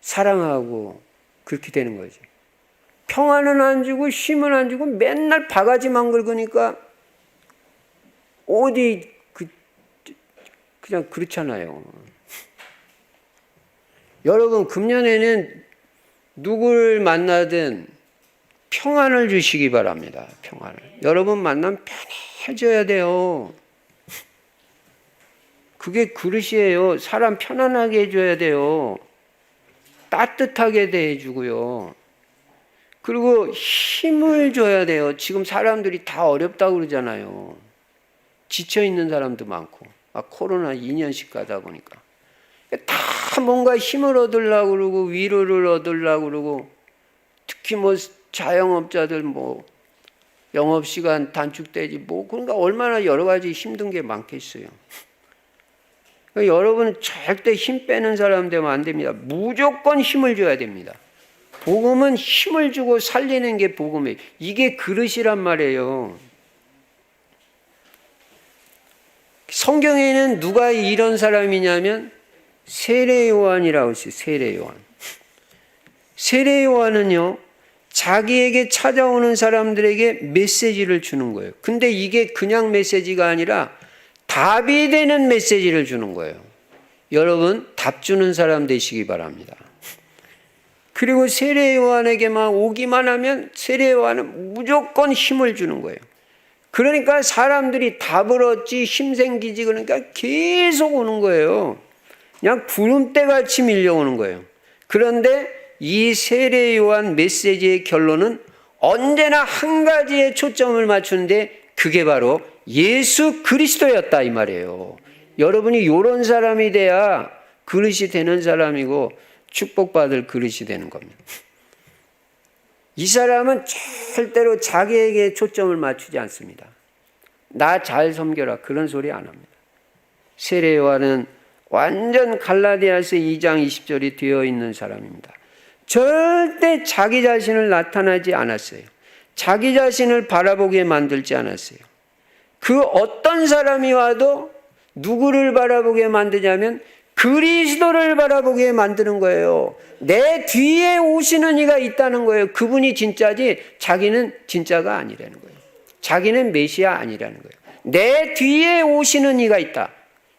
사랑하고 그렇게 되는 거지. 평안은 안 주고 힘은 안 주고 맨날 바가지만 긁으니까 어디 그냥 그렇잖아요. 여러분 금년에는 누굴 만나든 평안을 주시기 바랍니다. 평안을. 여러분 만나면 편해져야 돼요. 그게 그릇이에요. 사람 편안하게 해줘야 돼요. 따뜻하게 대해주고요. 그리고 힘을 줘야 돼요. 지금 사람들이 다 어렵다고 그러잖아요. 지쳐있는 사람도 많고 코로나 2년씩 가다 보니까 다 뭔가 힘을 얻으려고 그러고 위로를 얻으려고 그러고 특히 자영업자들 영업시간 단축되지 그러니까 얼마나 여러 가지 힘든 게 많겠어요. 그러니까 여러분은 절대 힘 빼는 사람 되면 안 됩니다. 무조건 힘을 줘야 됩니다. 복음은 힘을 주고 살리는 게 복음이에요. 이게 그릇이란 말이에요. 성경에는 누가 이런 사람이냐면 세례 요한이라고 했어요. 세례 요한. 세례 요한은요, 자기에게 찾아오는 사람들에게 메시지를 주는 거예요. 근데 이게 그냥 메시지가 아니라 답이 되는 메시지를 주는 거예요. 여러분, 답 주는 사람 되시기 바랍니다. 그리고 세례 요한에게만 오기만 하면 세례 요한은 무조건 힘을 주는 거예요. 그러니까 사람들이 답을 얻지 힘 생기지, 그러니까 계속 오는 거예요. 그냥 구름대 같이 밀려오는 거예요. 그런데 이 세례 요한 메시지의 결론은 언제나 한 가지에 초점을 맞추는데 그게 바로 예수 그리스도였다 이 말이에요. 여러분이 이런 사람이 돼야 그릇이 되는 사람이고 축복받을 그릇이 되는 겁니다. 이 사람은 절대로 자기에게 초점을 맞추지 않습니다. 나 잘 섬겨라 그런 소리 안 합니다. 세례 요한은 완전 갈라디아서 2장 20절이 되어 있는 사람입니다. 절대 자기 자신을 나타나지 않았어요. 자기 자신을 바라보게 만들지 않았어요. 그 어떤 사람이 와도 누구를 바라보게 만드냐면 그리스도를 바라보게 만드는 거예요. 내 뒤에 오시는 이가 있다는 거예요. 그분이 진짜지 자기는 진짜가 아니라는 거예요. 자기는 메시아 아니라는 거예요. 내 뒤에 오시는 이가 있다.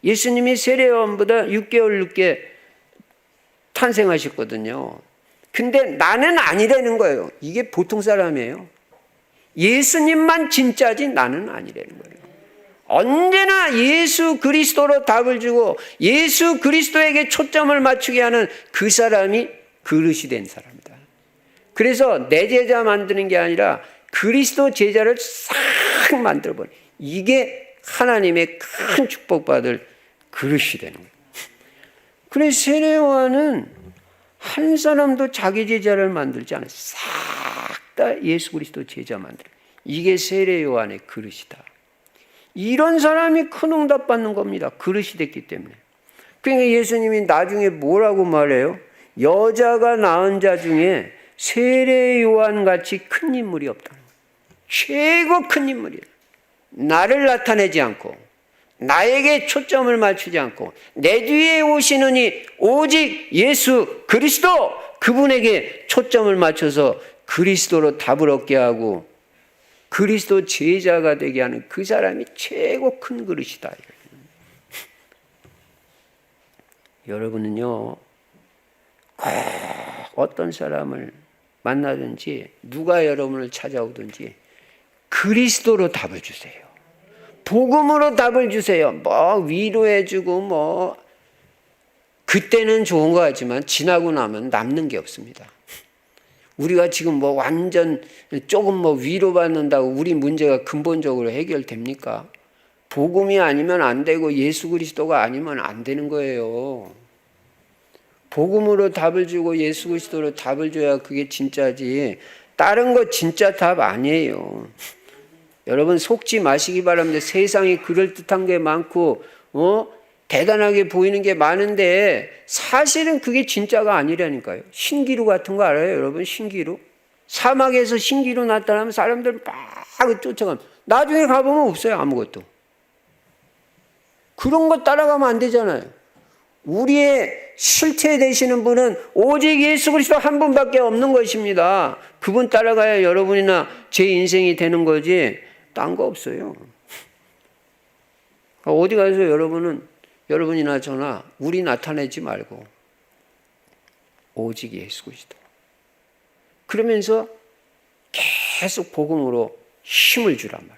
예수님이 세례요한보다 6개월 늦게 탄생하셨거든요. 근데 나는 아니라는 거예요. 이게 보통 사람이에요. 예수님만 진짜지 나는 아니라는 거예요. 언제나 예수 그리스도로 답을 주고 예수 그리스도에게 초점을 맞추게 하는 그 사람이 그릇이 된 사람이다. 그래서 내 제자 만드는 게 아니라 그리스도 제자를 싹 만들어버려. 이게 하나님의 큰 축복받을 그릇이 되는 거예요. 그래서 세례 요한은 한 사람도 자기 제자를 만들지 않아요. 싹 다 예수 그리스도 제자 만들어. 이게 세례 요한의 그릇이다. 이런 사람이 큰 응답 받는 겁니다. 그릇이 됐기 때문에. 그러니까 예수님이 나중에 뭐라고 말해요? 여자가 낳은 자 중에 세례 요한 같이 큰 인물이 없다는 거예요. 최고 큰 인물이에요. 나를 나타내지 않고 나에게 초점을 맞추지 않고 내 뒤에 오시는 이 오직 예수 그리스도 그분에게 초점을 맞춰서 그리스도로 답을 얻게 하고 그리스도 제자가 되게 하는 그 사람이 최고 큰 그릇이다. 여러분은요, 꼭 어떤 사람을 만나든지 누가 여러분을 찾아오든지 그리스도로 답을 주세요. 복음으로 답을 주세요. 뭐 위로해주고 뭐 그때는 좋은 거 같지만 지나고 나면 남는 게 없습니다. 우리가 지금 뭐 완전 조금 뭐 위로받는다고 우리 문제가 근본적으로 해결됩니까? 복음이 아니면 안 되고 예수 그리스도가 아니면 안 되는 거예요. 복음으로 답을 주고 예수 그리스도로 답을 줘야 그게 진짜지. 다른 거 진짜 답 아니에요. 여러분 속지 마시기 바랍니다. 세상에 그럴듯한 게 많고 대단하게 보이는 게 많은데 사실은 그게 진짜가 아니라니까요. 신기루 같은 거 알아요? 여러분 신기루? 사막에서 신기루 나타나면 사람들 막 쫓아가면 나중에 가보면 없어요. 아무것도. 그런 거 따라가면 안 되잖아요. 우리의 실체 되시는 분은 오직 예수 그리스도 한 분밖에 없는 것입니다. 그분 따라가야 여러분이나 제 인생이 되는 거지 딴 거 없어요. 어디 가서 여러분이나 저나 우리 나타내지 말고 오직 예수 그리스도. 그러면서 계속 복음으로 힘을 주란 말이에요.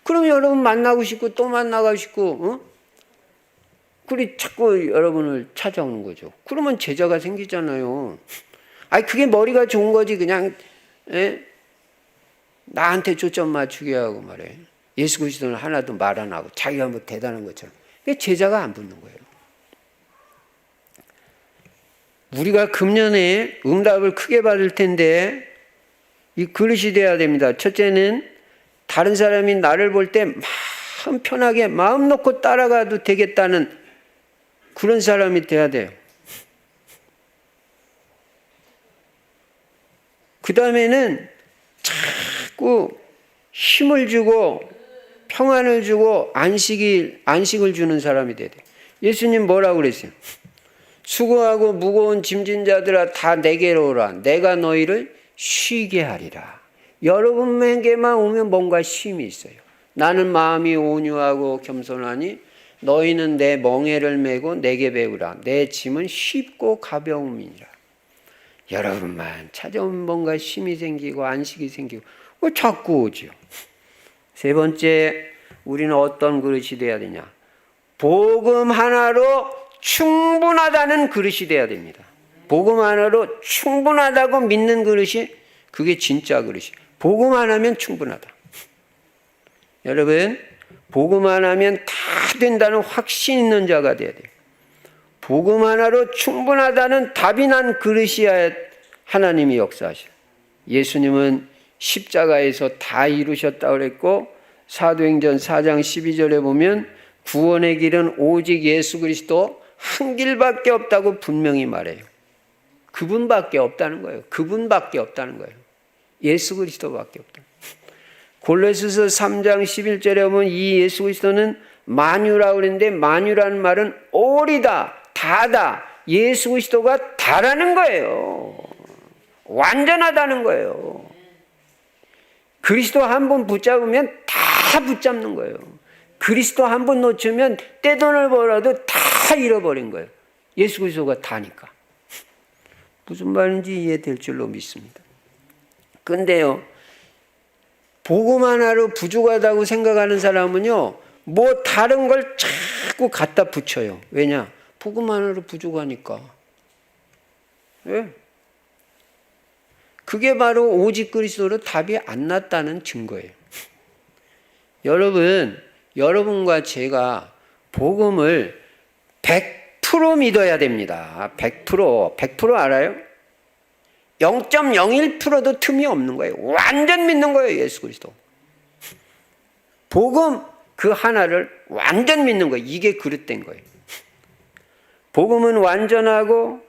그럼 여러분 만나고 싶고 또 만나고 싶고 그리 자꾸 여러분을 찾아오는 거죠. 그러면 제자가 생기잖아요. 아니 그게 머리가 좋은 거지 그냥 나한테 초점 맞추게 하고 말해. 예수 그리스도는 하나도 말 안 하고 자기가 뭐 대단한 것처럼. 그게 제자가 안 붙는 거예요. 우리가 금년에 응답을 크게 받을 텐데 이 그릇이 돼야 됩니다. 첫째는 다른 사람이 나를 볼 때 마음 편하게 마음 놓고 따라가도 되겠다는 그런 사람이 돼야 돼요. 그 다음에는 자꾸 힘을 주고 평안을 주고 안식을 주는 사람이 돼야 돼요. 예수님 뭐라고 그랬어요? 수고하고 무거운 짐진 자들아 다 내게로 오라. 내가 너희를 쉬게 하리라. 여러분에게만 오면 뭔가 쉼이 있어요. 나는 마음이 온유하고 겸손하니 너희는 내 멍에를 메고 내게 배우라. 내 짐은 쉽고 가벼움이니라. 여러분만 찾아오면 뭔가 쉼이 생기고 안식이 생기고 자꾸 오죠. 세 번째, 우리는 어떤 그릇이 돼야 되냐? 복음 하나로 충분하다는 그릇이 돼야 됩니다. 복음 하나로 충분하다고 믿는 그릇이 그게 진짜 그릇이. 복음 하나면 충분하다. 여러분, 복음 하나면 다 된다는 확신 있는 자가 돼야 돼요. 복음 하나로 충분하다는 답이 난 그릇이야 하나님이 역사하셔요. 예수님은 십자가에서 다 이루셨다고 그랬고 사도행전 4장 12절에 보면 구원의 길은 오직 예수 그리스도 한 길밖에 없다고 분명히 말해요. 그분밖에 없다는 거예요. 그분밖에 없다는 거예요. 예수 그리스도밖에 없다. 골로새서 3장 11절에 보면 이 예수 그리스도는 만유라고 그랬는데 만유라는 말은 올이다, 다다. 예수 그리스도가 다라는 거예요. 완전하다는 거예요. 그리스도 한 번 붙잡으면 다 붙잡는 거예요. 그리스도 한 번 놓치면 떼돈을 벌어도 다 잃어버린 거예요. 예수 그리스도가 다니까. 무슨 말인지 이해될 줄로 믿습니다. 근데요, 복음 하나로 부족하다고 생각하는 사람은요, 뭐 다른 걸 자꾸 갖다 붙여요. 왜냐? 복음 하나로 부족하니까. 왜? 그게 바로 오직 그리스도로 답이 안 났다는 증거예요. 여러분과 제가 복음을 100% 믿어야 됩니다. 100% 알아요? 0.01%도 틈이 없는 거예요. 완전 믿는 거예요, 예수 그리스도. 복음 그 하나를 완전 믿는 거예요. 이게 그릇된 거예요. 복음은 완전하고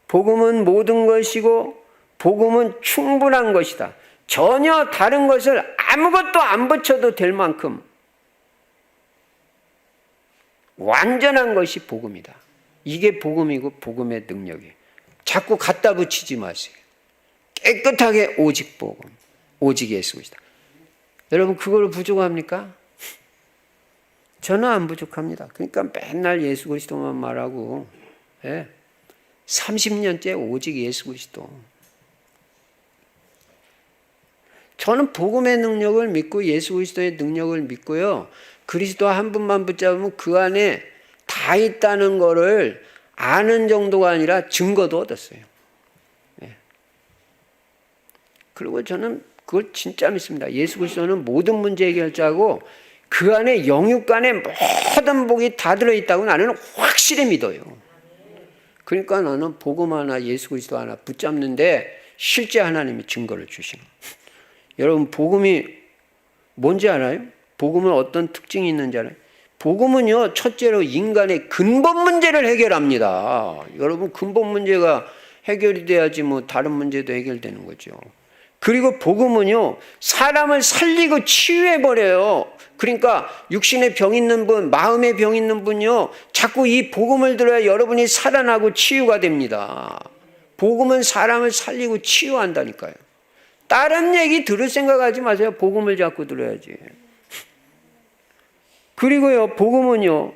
복음은 모든 것이고 복음은 충분한 것이다. 전혀 다른 것을 아무것도 안 붙여도 될 만큼 완전한 것이 복음이다. 이게 복음이고 복음의 능력이에요. 자꾸 갖다 붙이지 마세요. 깨끗하게 오직 복음, 오직 예수 그리스도. 여러분 그걸 부족합니까? 저는 안 부족합니다. 그러니까 맨날 예수 그리스도만 말하고 30년째 오직 예수 그리스도. 저는 복음의 능력을 믿고 예수 그리스도의 능력을 믿고요. 그리스도 한 분만 붙잡으면 그 안에 다 있다는 거를 아는 정도가 아니라 증거도 얻었어요. 그리고 저는 그걸 진짜 믿습니다. 예수 그리스도는 모든 문제 해결자고 그 안에 영육간에 모든 복이 다 들어있다고 나는 확실히 믿어요. 그러니까 나는 복음 하나 예수 그리스도 하나 붙잡는데 실제 하나님이 증거를 주시는 거예요. 여러분 복음이 뭔지 알아요? 복음은 어떤 특징이 있는지 알아요? 복음은요 첫째로 인간의 근본 문제를 해결합니다. 여러분 근본 문제가 해결이 돼야지 뭐 다른 문제도 해결되는 거죠. 그리고 복음은요 사람을 살리고 치유해버려요. 그러니까 육신의 병 있는 분, 마음의 병 있는 분요 자꾸 이 복음을 들어야 여러분이 살아나고 치유가 됩니다. 복음은 사람을 살리고 치유한다니까요. 다른 얘기 들을 생각하지 마세요. 복음을 자꾸 들어야지. 그리고요 복음은요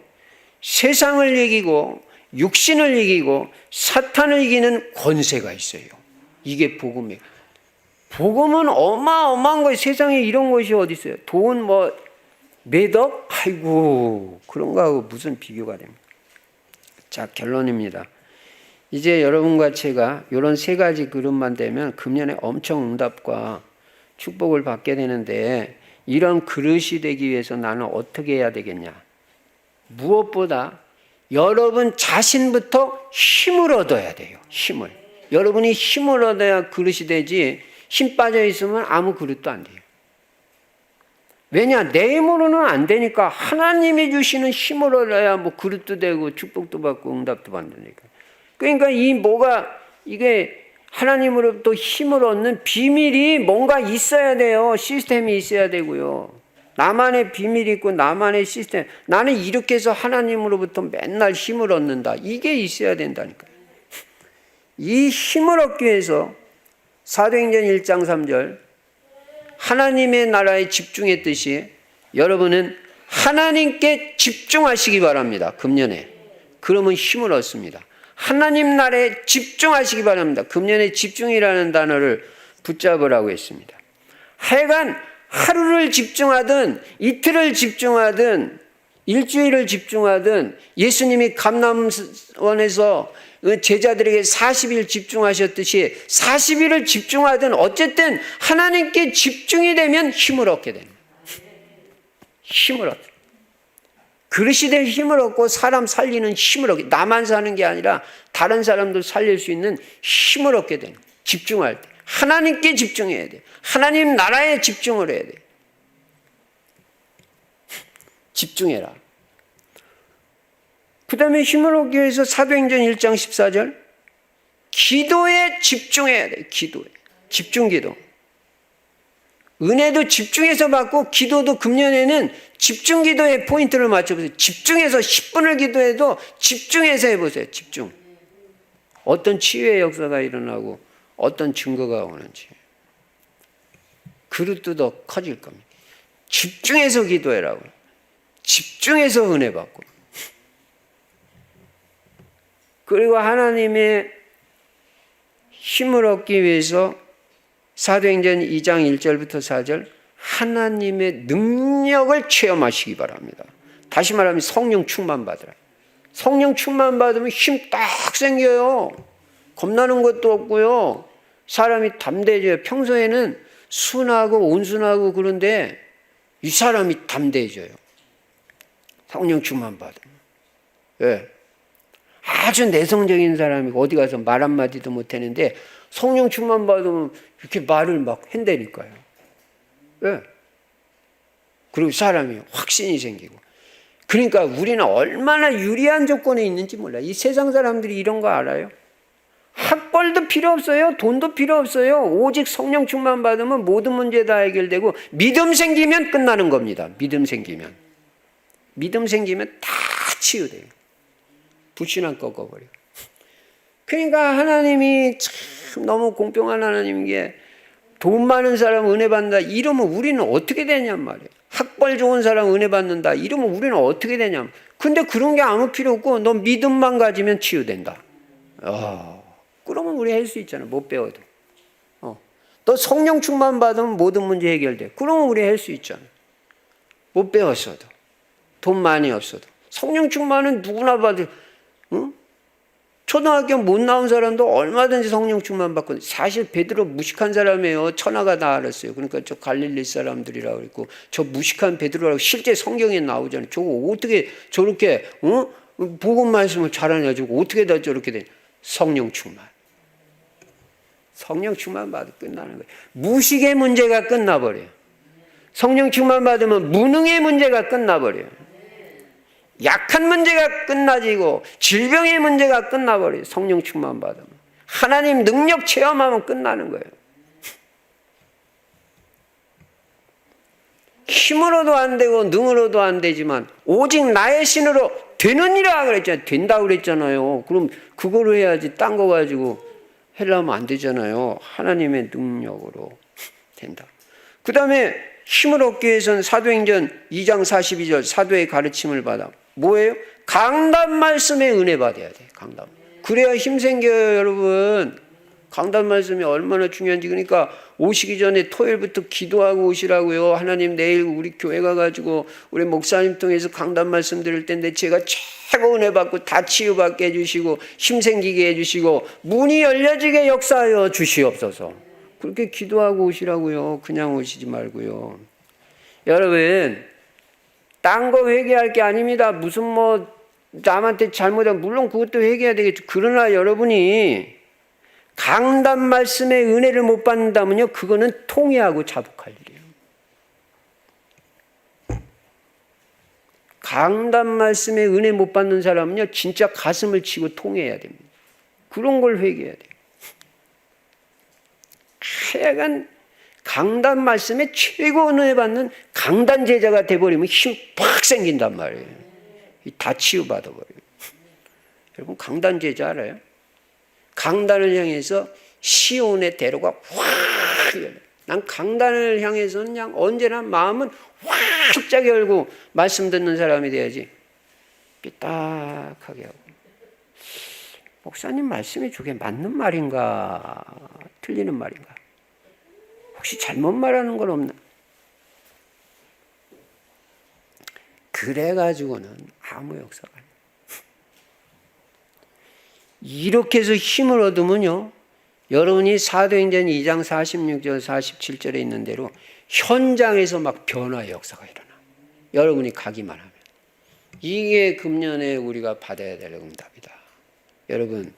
세상을 이기고 육신을 이기고 사탄을 이기는 권세가 있어요. 이게 복음이에요. 복음은 어마어마한 거예요. 세상에 이런 것이 어디 있어요? 돈 뭐 매덕? 아이고 그런 거하고 무슨 비교가 됩니까? 자 결론입니다. 이제 여러분과 제가 이런 세 가지 그릇만 되면 금년에 엄청 응답과 축복을 받게 되는데 이런 그릇이 되기 위해서 나는 어떻게 해야 되겠냐? 무엇보다 여러분 자신부터 힘을 얻어야 돼요. 힘을. 여러분이 힘을 얻어야 그릇이 되지 힘 빠져 있으면 아무 그릇도 안 돼요. 왜냐? 내 힘으로는 안 되니까 하나님이 주시는 힘을 얻어야 뭐 그릇도 되고 축복도 받고 응답도 받으니까. 그러니까 이게 하나님으로부터 힘을 얻는 비밀이 뭔가 있어야 돼요. 시스템이 있어야 되고요. 나만의 비밀이 있고 나만의 시스템. 나는 이렇게 해서 하나님으로부터 맨날 힘을 얻는다. 이게 있어야 된다니까요. 이 힘을 얻기 위해서 사도행전 1장 3절 하나님의 나라에 집중했듯이 여러분은 하나님께 집중하시기 바랍니다. 금년에. 그러면 힘을 얻습니다. 하나님 나라에 집중하시기 바랍니다. 금년에 집중이라는 단어를 붙잡으라고 했습니다. 하여간 하루를 집중하든 이틀을 집중하든 일주일을 집중하든 예수님이 감람원에서 제자들에게 40일 집중하셨듯이 40일을 집중하든 어쨌든 하나님께 집중이 되면 힘을 얻게 됩니다. 힘을 얻게. 그릇이 될 힘을 얻고 사람 살리는 힘을 얻게. 나만 사는 게 아니라 다른 사람도 살릴 수 있는 힘을 얻게 되는 거예요. 집중할 때. 하나님께 집중해야 돼. 하나님 나라에 집중을 해야 돼. 집중해라. 그 다음에 힘을 얻기 위해서 사도행전 1장 14절 기도에 집중해야 돼. 기도에. 집중 기도. 은혜도 집중해서 받고 기도도 금년에는 집중 기도에 포인트를 맞춰보세요. 집중해서 10분을 기도해도 집중해서 해보세요. 집중. 어떤 치유의 역사가 일어나고 어떤 증거가 오는지. 그릇도 더 커질 겁니다. 집중해서 기도해라고. 집중해서 은혜 받고. 그리고 하나님의 힘을 얻기 위해서 사도행전 2장 1절부터 4절 하나님의 능력을 체험하시기 바랍니다. 다시 말하면 성령 충만 받으라. 성령 충만 받으면 힘 딱 생겨요. 겁나는 것도 없고요. 사람이 담대해져요. 평소에는 순하고 온순하고 그런데 이 사람이 담대해져요. 성령 충만 받으면. 예. 아주 내성적인 사람이고 어디 가서 말 한마디도 못하는데 성령 충만 받으면 이렇게 말을 막 한다니까요. 예. 그리고 사람이 확신이 생기고. 그러니까 우리는 얼마나 유리한 조건에 있는지 몰라요. 이 세상 사람들이 이런 거 알아요? 학벌도 필요 없어요. 돈도 필요 없어요. 오직 성령 충만 받으면 모든 문제 다 해결되고 믿음 생기면 끝나는 겁니다. 믿음 생기면. 믿음 생기면 다 치유돼요. 불신앙 꺾어버려. 그러니까 하나님이 참 너무 공평한 하나님인 게 돈 많은 사람 은혜 받는다 이러면 우리는 어떻게 되냔 말이에요. 학벌 좋은 사람 은혜 받는다 이러면 우리는 어떻게 되냐. 근데 그런 게 아무 필요 없고 너 믿음만 가지면 치유된다. 그러면 우리 할 수 있잖아. 못 배워도. 너 성령 충만 받으면 모든 문제 해결돼. 그러면 우리 할 수 있잖아. 못 배웠어도. 돈 많이 없어도. 성령 충만은 누구나 받을. 응? 초등학교 못 나온 사람도 얼마든지 성령 충만 받고. 사실 베드로 무식한 사람이에요. 천하가 다 알았어요. 그러니까 저 갈릴리 사람들이라고 그랬고 저 무식한 베드로라고 실제 성경에 나오잖아요. 저거 어떻게 저렇게 복음 말씀을 잘하냐. 저거 어떻게 다 저렇게 되냐. 성령 충만. 성령 충만 받으면 끝나는 거예요. 무식의 문제가 끝나버려요. 성령 충만 받으면 무능의 문제가 끝나버려요. 약한 문제가 끝나지고 질병의 문제가 끝나버려요. 성령 충만 받으면. 하나님 능력 체험하면 끝나는 거예요. 힘으로도 안 되고 능으로도 안 되지만 오직 나의 신으로 되느니라 그랬잖아요. 된다고 그랬잖아요. 그럼 그거로 해야지 딴 거 가지고 하려면 안 되잖아요. 하나님의 능력으로 된다. 그 다음에 힘을 얻기 위해서는 사도행전 2장 42절 사도의 가르침을 받아. 뭐예요? 강단 말씀에 은혜 받아야 돼. 강단. 그래야 힘 생겨요, 여러분. 강단 말씀이 얼마나 중요한지. 그러니까 오시기 전에 토요일부터 기도하고 오시라고요. 하나님 내일 우리 교회 가가지고 우리 목사님 통해서 강단 말씀 드릴 텐데 제가 최고 은혜 받고 다 치유받게 해주시고 힘 생기게 해주시고 문이 열려지게 역사하여 주시옵소서. 그렇게 기도하고 오시라고요. 그냥 오시지 말고요. 여러분 딴 거 회개할 게 아닙니다. 무슨 남한테 잘못하면 물론 그것도 회개해야 되겠죠. 그러나 여러분이 강단 말씀의 은혜를 못 받는다면요, 그거는 통회하고 자복할 일이에요. 강단 말씀의 은혜 못 받는 사람은요, 진짜 가슴을 치고 통회해야 됩니다. 그런 걸 회개해야 돼요. 하여간 강단 말씀에 최고 은혜 받는 강단 제자가 돼버리면 힘 팍 생긴단 말이에요. 다 치유받아버려요. 여러분 강단 제자 알아요? 강단을 향해서 시온의 대로가 확 열려. 난 강단을 향해서는 그냥 언제나 마음은 활짝 열고 말씀 듣는 사람이 돼야지. 삐딱하게 하고. 목사님 말씀이 저게 맞는 말인가? 틀리는 말인가? 혹시 잘못 말하는 건 없나? 그래가지고는 아무 역사가 아니에요. 이렇게 해서 힘을 얻으면요, 여러분이 사도행전 2장 46절 47절에 있는 대로 현장에서 막 변화의 역사가 일어나. 여러분이 가기만 하면. 이게 금년에 우리가 받아야 될 응답이다. 여러분,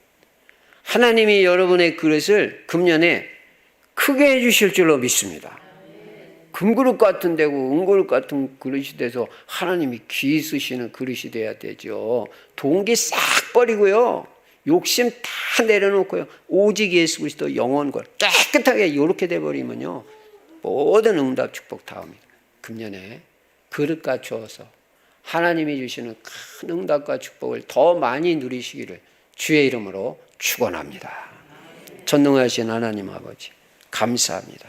하나님이 여러분의 그릇을 금년에 크게 해주실 줄로 믿습니다. 금그릇 같은 데고 은그릇 같은 그릇이 돼서 하나님이 귀 쓰시는 그릇이 돼야 되죠. 동기 싹 버리고요, 욕심 다 내려놓고요, 오직 예수 그리스도 영원걸 깨끗하게 이렇게 돼버리면요, 모든 응답 축복 다음입니다. 금년에 그릇 갖추어서 하나님이 주시는 큰 응답과 축복을 더 많이 누리시기를 주의 이름으로 축원합니다. 전능하신 하나님 아버지 감사합니다.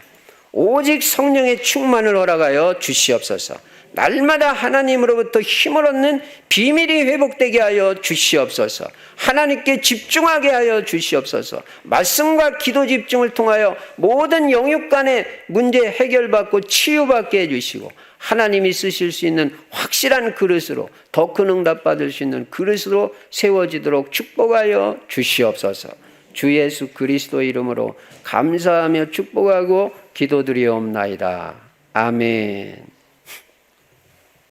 오직 성령의 충만을 허락하여 주시옵소서. 날마다 하나님으로부터 힘을 얻는 비밀이 회복되게 하여 주시옵소서. 하나님께 집중하게 하여 주시옵소서. 말씀과 기도 집중을 통하여 모든 영육 간의 문제 해결받고 치유받게 해주시고, 하나님이 쓰실 수 있는 확실한 그릇으로, 더 큰 응답 받을 수 있는 그릇으로 세워지도록 축복하여 주시옵소서. 주 예수 그리스도 이름으로 감사하며 축복하고 기도드리옵나이다. 아멘.